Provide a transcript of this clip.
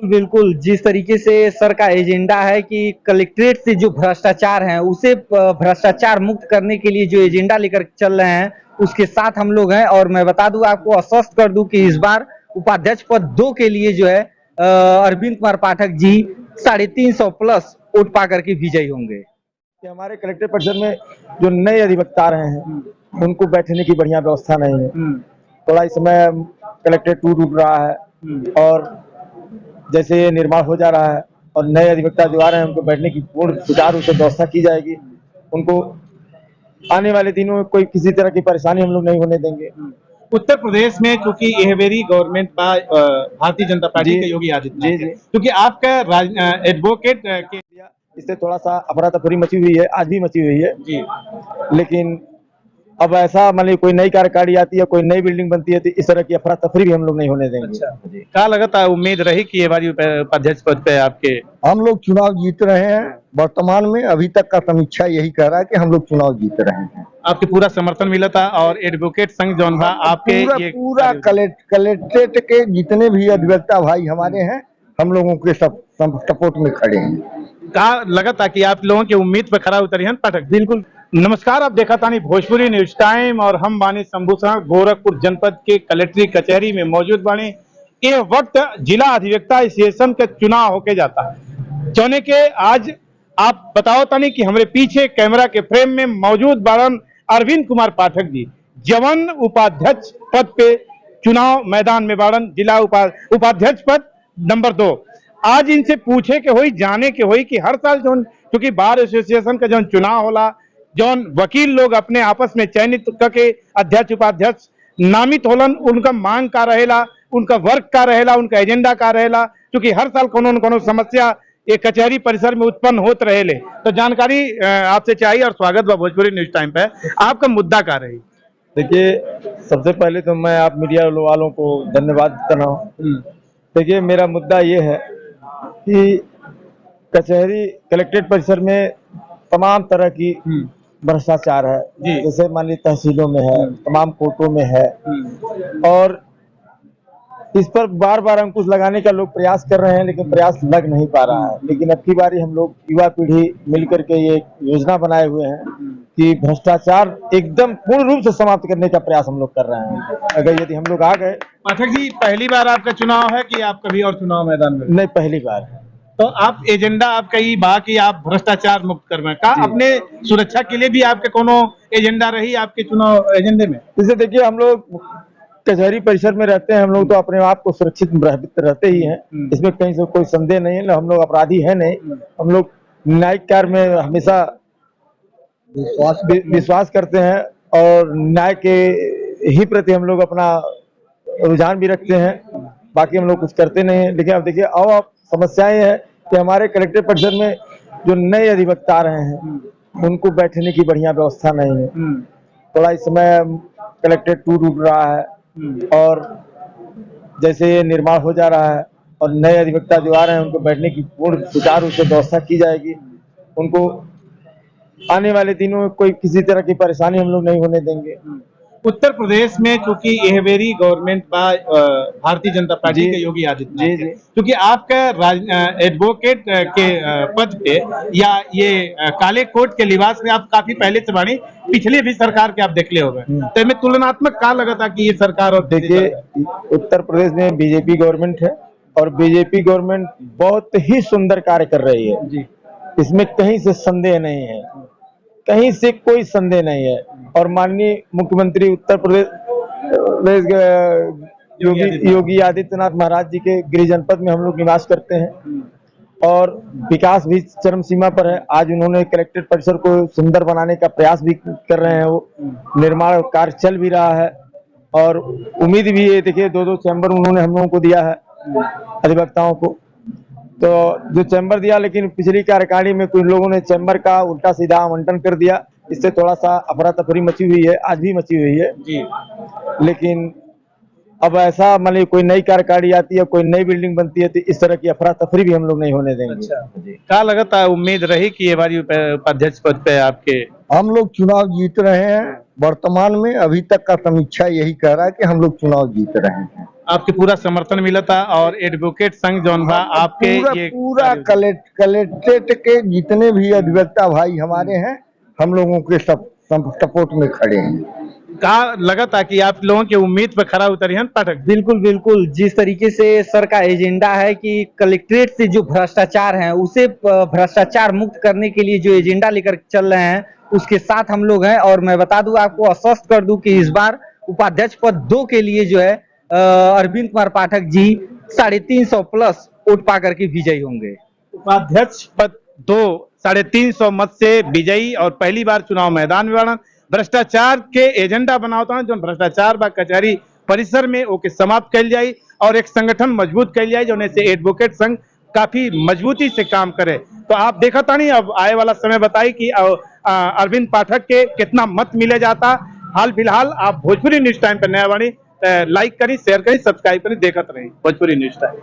बिल्कुल, जिस तरीके से सर का एजेंडा है कि कलेक्ट्रेट से जो भ्रष्टाचार है, उसे भ्रष्टाचार मुक्त करने के लिए जो एजेंडा लेकर चल रहे हैं, उसके साथ हम लोग हैं। और मैं बता दूं, आपको आश्वस्त कर दूं कि इस बार उपाध्यक्ष पद 2 के लिए जो है अरविंद कुमार पाठक जी 350 प्लस वोट पा करके विजयी होंगे। कि हमारे कलेक्ट्रेट परिषद में जो नए अधिवक्ता आ रहे हैं, उनको बैठने की बढ़िया व्यवस्था नहीं है। थोड़ा इस समय कलेक्ट्रेट टूट रहा है और जैसे ये निर्माण हो जा रहा है और नए अधिवक्ता जो आ रहे हैं, उनको बैठने की पूर्ण सुचारू रूप से व्यवस्था की जाएगी। उनको आने वाले दिनों में कोई किसी तरह की परेशानी हम लोग नहीं होने देंगे। उत्तर प्रदेश में चूंकि यह वेरी गवर्नमेंट का भारतीय जनता पार्टी के योगी आदित्यनाथ है, क्योंकि आपका एडवोकेट के इससे थोड़ा सा अफरा तफरी मची हुई है, आज भी मची हुई है जी। लेकिन अब ऐसा मान कोई नई कार्यकारिणी आती है, कोई नई बिल्डिंग बनती है, तो इस तरह की अफरा तफरी भी हम लोग नहीं होने देंगे। अच्छा। क्या लगता है, उम्मीद रही कि ये बारी उपाध्यक्ष पद पे आपके? हम लोग चुनाव जीत रहे हैं। वर्तमान में अभी तक का समीक्षा यही कह रहा है कि हम लोग चुनाव जीत रहे हैं। आपके पूरा समर्थन मिला था और एडवोकेट संघ जौन था आपके पूरा कलेक्ट्रेट के जितने भी अधिवक्ता भाई हमारे हैं, हम लोगों के सब सपोर्ट में खड़े हैं। कहा लगा था कि आप लोगों की उम्मीद पर खरा उतरी हैं पाठक? बिल्कुल। नमस्कार, आप देखा था भोजपुरी न्यूज टाइम और हम बानी शंभूषण गोरखपुर जनपद के कलेक्ट्री कचहरी में मौजूद बानी। ये वक्त जिला अधिवक्ता एसोसिएशन का चुनाव होके जाता है। चौने के आज आप बताओ तानी कि हमारे पीछे कैमरा के फ्रेम में मौजूद बारन अरविंद कुमार पाठक जी, जवन उपाध्यक्ष पद पे चुनाव मैदान में बारन, जिला उपाध्यक्ष पद नंबर 2। आज इनसे पूछे के होई, जाने के होई कि हर साल जो क्योंकि बार एसोसिएशन का जो चुनाव होला, जौन वकील लोग अपने आपस में चयनित करके अध्यक्ष उपाध्यक्ष नामित होलन, उनका मांग का रहेला, उनका वर्क का रहेला, उनका एजेंडा का रहेला, क्योंकि हर साल कोनो न कोनो समस्या ये कचहरी परिसर में उत्पन्न होते रहेले। तो जानकारी आपसे चाहिए और स्वागत बा भोजपुरी न्यूज टाइम पे। आपका मुद्दा का रही? देखिए, सबसे पहले तो मैं आप मीडिया वालों को धन्यवाद देता हूँ। देखिए, मेरा मुद्दा ये है कि कचहरी कलेक्ट्रेट परिसर में तमाम तरह की भ्रष्टाचार है। जैसे मान लीजिए तहसीलों में है, तमाम कोर्टों में है और इस पर बार बार अंकुश लगाने का लोग प्रयास कर रहे हैं, लेकिन प्रयास लग नहीं पा रहा है। लेकिन अब की बारी हम लोग युवा पीढ़ी मिलकर के ये योजना बनाए हुए हैं कि भ्रष्टाचार एकदम पूर्ण रूप से समाप्त करने का प्रयास हम लोग कर रहे हैं। अगर यदि हम लोग आ गए। पाठक जी, पहली बार आपका चुनाव है कि आप कभी और चुनाव मैदान में? नहीं, पहली बार है। तो आप एजेंडा आपका ये बा कि आप भ्रष्टाचार मुक्त करवाएं का, अपने सुरक्षा के लिए भी आपके कोनो एजेंडा रही आपके चुनाव एजेंडे में? जैसे देखिए, हम लोग कचहरी परिसर में रहते हैं, हम लोग तो अपने आप को सुरक्षित रहते ही हैं, इसमें कहीं से कोई संदेह नहीं है। हम लोग अपराधी है नहीं, हम लोग न्यायिक कार्य में हमेशा विश्वास करते हैं और न्याय के ही प्रति हम लोग अपना रुझान भी रखते हैं। बाकी हम लोग कुछ करते नहीं है। लेकिन अब देखिए, अब समस्याएं है कि हमारे कलेक्ट्रेट परिषद में जो नए अधिवक्ता आ रहे हैं, उनको बैठने की बढ़िया व्यवस्था नहीं है। थोड़ा इस समय कलेक्ट्रेट टूट रहा है और जैसे ये निर्माण हो जा रहा है और नए अधिवक्ता जो आ रहे हैं, उनको बैठने की पूर्ण सुचारू रूप से व्यवस्था की जाएगी। उनको आने वाले दिनों में कोई किसी तरह की परेशानी हम लोग नहीं होने देंगे। उत्तर प्रदेश में चूंकि यह वेरी गवर्नमेंट का भारतीय जनता पार्टी के योगी आदित्यनाथ है, क्योंकि आपका एडवोकेट के पद पे या ये काले कोट के लिबास में आप काफी पहले से बानी, पिछले भी सरकार के आप देख ले होंगे, तो में तुलनात्मक क्या लगा था कि ये सरकार? और देखिए, उत्तर प्रदेश में बीजेपी गवर्नमेंट है और बीजेपी गवर्नमेंट बहुत ही सुंदर कार्य कर रही है जी। इसमें कहीं से संदेह नहीं है, कहीं से कोई संदेह नहीं है। और माननीय मुख्यमंत्री उत्तर प्रदेश योगी आदित्यनाथ महाराज जी के गृह जनपद में हम लोग निवास करते हैं और विकास भी चरम सीमा पर है। आज उन्होंने कलेक्ट्रेट परिसर को सुंदर बनाने का प्रयास भी कर रहे हैं, वो निर्माण कार्य चल भी रहा है और उम्मीद भी है। देखिए, 2-2 चैम्बर उन्होंने हम लोगों को दिया है, अधिवक्ताओं को। तो जो चैम्बर दिया, लेकिन पिछली कार्यकारिणी में कुछ लोगों ने चैम्बर का उल्टा सीधा आवंटन कर दिया, इससे थोड़ा सा अफरा तफरी मची हुई है, आज भी मची हुई है जी। लेकिन अब ऐसा मान लीजिए कोई नई कार्यकारिणी आती है, कोई नई बिल्डिंग बनती है, तो इस तरह की अफरा तफरी भी हम लोग नहीं होने देंगे। अच्छा। क्या लगता है, उम्मीद रही कि ये बारी उपाध्यक्ष पद पे आपके? हम लोग चुनाव जीत रहे हैं। वर्तमान में अभी तक का समीक्षा यही कह रहा है कि हम लोग चुनाव जीत रहे हैं। आपके पूरा समर्थन मिला था और एडवोकेट संघ जौन बा आपके ये पूरा कलेक्ट्रेट के जितने भी अधिवक्ता भाई हमारे हैं हम लोगों के सब सपोर्ट में खड़े हैं। कहा लगा था कि आप लोगों की उम्मीद पर खरा उतरी हैं पाठक। बिल्कुल बिल्कुल, जिस तरीके से सर का एजेंडा है कि कलेक्ट्रेट से जो भ्रष्टाचार है उसे भ्रष्टाचार मुक्त करने के लिए जो एजेंडा लेकर चल रहे हैं उसके साथ हम लोग हैं। और मैं बता दूं आपको, आश्वस्त कर दूं कि इस बार उपाध्यक्ष पद 2 के लिए जो है अरविंद कुमार पाठक जी 350 प्लस वोट पा करके विजयी होंगे। उपाध्यक्ष पद 2 350 मत से विजयी और पहली बार चुनाव मैदान में बढ़न। भ्रष्टाचार के एजेंडा बनाता है जो भ्रष्टाचार बा कचहरी परिसर में ओके समाप्त कल जाए और एक संगठन मजबूत कल जाए जो से एडवोकेट संघ काफी मजबूती से काम करे। तो आप देखा था नहीं, अब आए वाला समय बताई कि अरविंद पाठक के कितना मत मिले जाता। हाल फिलहाल आप भोजपुरी न्यूज टाइम पर नया वाणी लाइक करी, शेयर करी, सब्सक्राइब करी, देखते रही भोजपुरी न्यूज टाइम।